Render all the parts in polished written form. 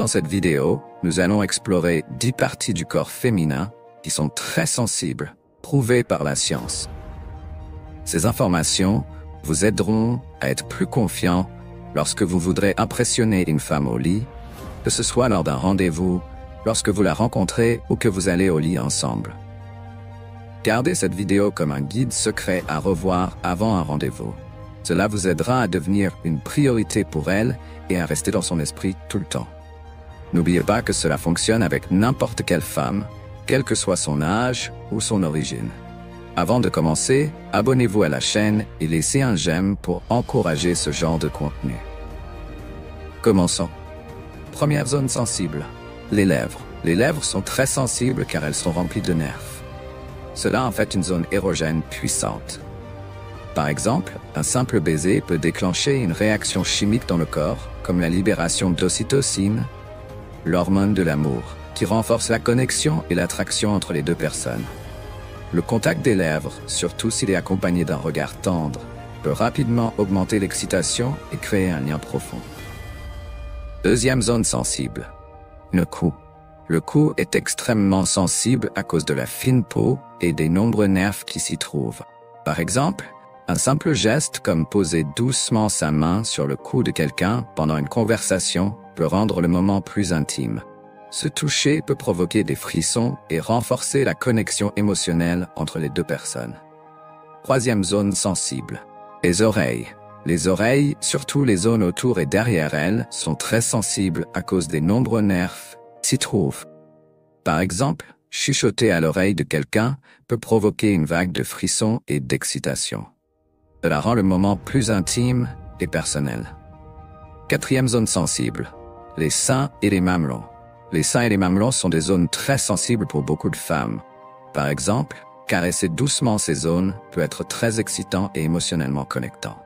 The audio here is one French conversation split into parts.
Dans cette vidéo, nous allons explorer 10 parties du corps féminin qui sont très sensibles, prouvées par la science. Ces informations vous aideront à être plus confiant lorsque vous voudrez impressionner une femme au lit, que ce soit lors d'un rendez-vous, lorsque vous la rencontrez ou que vous allez au lit ensemble. Gardez cette vidéo comme un guide secret à revoir avant un rendez-vous. Cela vous aidera à devenir une priorité pour elle et à rester dans son esprit tout le temps. N'oubliez pas que cela fonctionne avec n'importe quelle femme, quel que soit son âge ou son origine. Avant de commencer, abonnez-vous à la chaîne et laissez un j'aime pour encourager ce genre de contenu. Commençons. Première zone sensible, les lèvres. Les lèvres sont très sensibles car elles sont remplies de nerfs. Cela en fait une zone érogène puissante. Par exemple, un simple baiser peut déclencher une réaction chimique dans le corps, comme la libération d'ocytocine, l'hormone de l'amour, qui renforce la connexion et l'attraction entre les deux personnes. Le contact des lèvres, surtout s'il est accompagné d'un regard tendre, peut rapidement augmenter l'excitation et créer un lien profond. Deuxième zone sensible, le cou. Le cou est extrêmement sensible à cause de la fine peau et des nombreux nerfs qui s'y trouvent. Par exemple, un simple geste comme poser doucement sa main sur le cou de quelqu'un pendant une conversation peut rendre le moment plus intime. Ce toucher peut provoquer des frissons et renforcer la connexion émotionnelle entre les deux personnes. Troisième zone sensible, les oreilles. Les oreilles, surtout les zones autour et derrière elles, sont très sensibles à cause des nombreux nerfs qui s'y trouvent. Par exemple, chuchoter à l'oreille de quelqu'un peut provoquer une vague de frissons et d'excitation. Cela rend le moment plus intime et personnel. Quatrième zone sensible, les seins et les mamelons. Les seins et les mamelons sont des zones très sensibles pour beaucoup de femmes. Par exemple, caresser doucement ces zones peut être très excitant et émotionnellement connectant.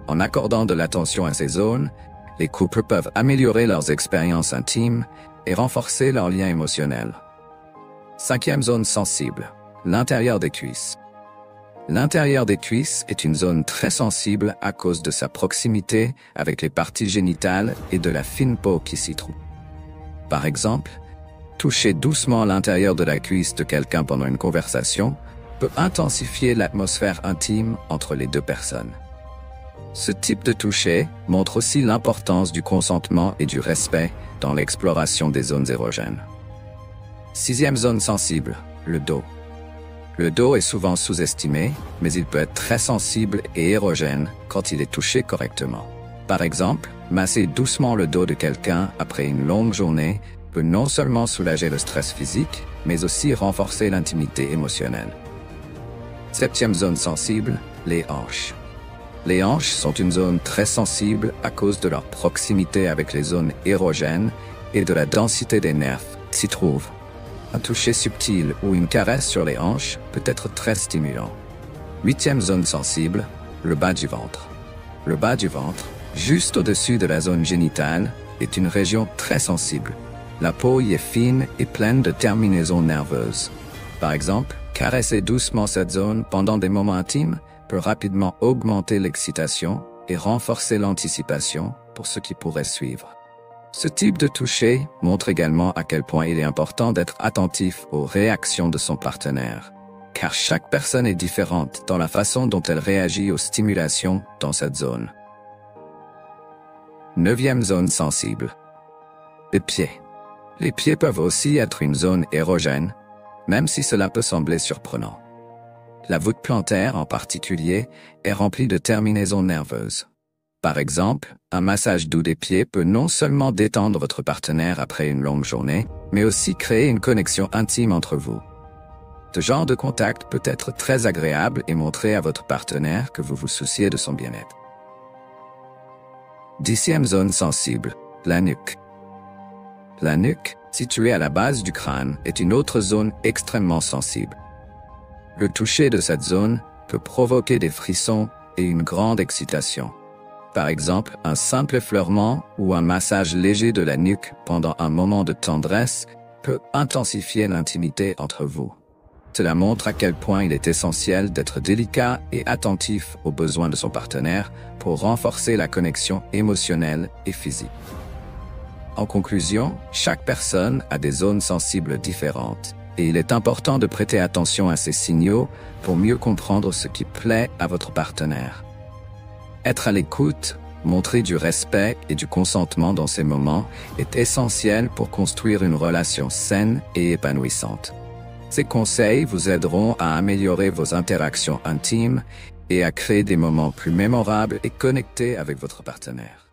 En accordant de l'attention à ces zones, les couples peuvent améliorer leurs expériences intimes et renforcer leurs liens émotionnels. Cinquième zone sensible, l'intérieur des cuisses. L'intérieur des cuisses est une zone très sensible à cause de sa proximité avec les parties génitales et de la fine peau qui s'y trouve. Par exemple, toucher doucement l'intérieur de la cuisse de quelqu'un pendant une conversation peut intensifier l'atmosphère intime entre les deux personnes. Ce type de toucher montre aussi l'importance du consentement et du respect dans l'exploration des zones érogènes. Sixième zone sensible, le dos. Le dos est souvent sous-estimé, mais il peut être très sensible et érogène quand il est touché correctement. Par exemple, masser doucement le dos de quelqu'un après une longue journée peut non seulement soulager le stress physique, mais aussi renforcer l'intimité émotionnelle. Septième zone sensible, les hanches. Les hanches sont une zone très sensible à cause de leur proximité avec les zones érogènes et de la densité des nerfs qui s'y trouvent. Un toucher subtil ou une caresse sur les hanches peut être très stimulant. Huitième zone sensible, le bas du ventre. Le bas du ventre, juste au-dessus de la zone génitale, est une région très sensible. La peau y est fine et pleine de terminaisons nerveuses. Par exemple, caresser doucement cette zone pendant des moments intimes peut rapidement augmenter l'excitation et renforcer l'anticipation pour ce qui pourrait suivre. Ce type de toucher montre également à quel point il est important d'être attentif aux réactions de son partenaire, car chaque personne est différente dans la façon dont elle réagit aux stimulations dans cette zone. Neuvième zone sensible, les pieds. Les pieds peuvent aussi être une zone érogène, même si cela peut sembler surprenant. La voûte plantaire, en particulier, est remplie de terminaisons nerveuses. Par exemple, un massage doux des pieds peut non seulement détendre votre partenaire après une longue journée, mais aussi créer une connexion intime entre vous. Ce genre de contact peut être très agréable et montrer à votre partenaire que vous vous souciez de son bien-être. Dixième zone sensible, la nuque. La nuque, située à la base du crâne, est une autre zone extrêmement sensible. Le toucher de cette zone peut provoquer des frissons et une grande excitation. Par exemple, un simple effleurement ou un massage léger de la nuque pendant un moment de tendresse peut intensifier l'intimité entre vous. Cela montre à quel point il est essentiel d'être délicat et attentif aux besoins de son partenaire pour renforcer la connexion émotionnelle et physique. En conclusion, chaque personne a des zones sensibles différentes, et il est important de prêter attention à ces signaux pour mieux comprendre ce qui plaît à votre partenaire. Être à l'écoute, montrer du respect et du consentement dans ces moments est essentiel pour construire une relation saine et épanouissante. Ces conseils vous aideront à améliorer vos interactions intimes et à créer des moments plus mémorables et connectés avec votre partenaire.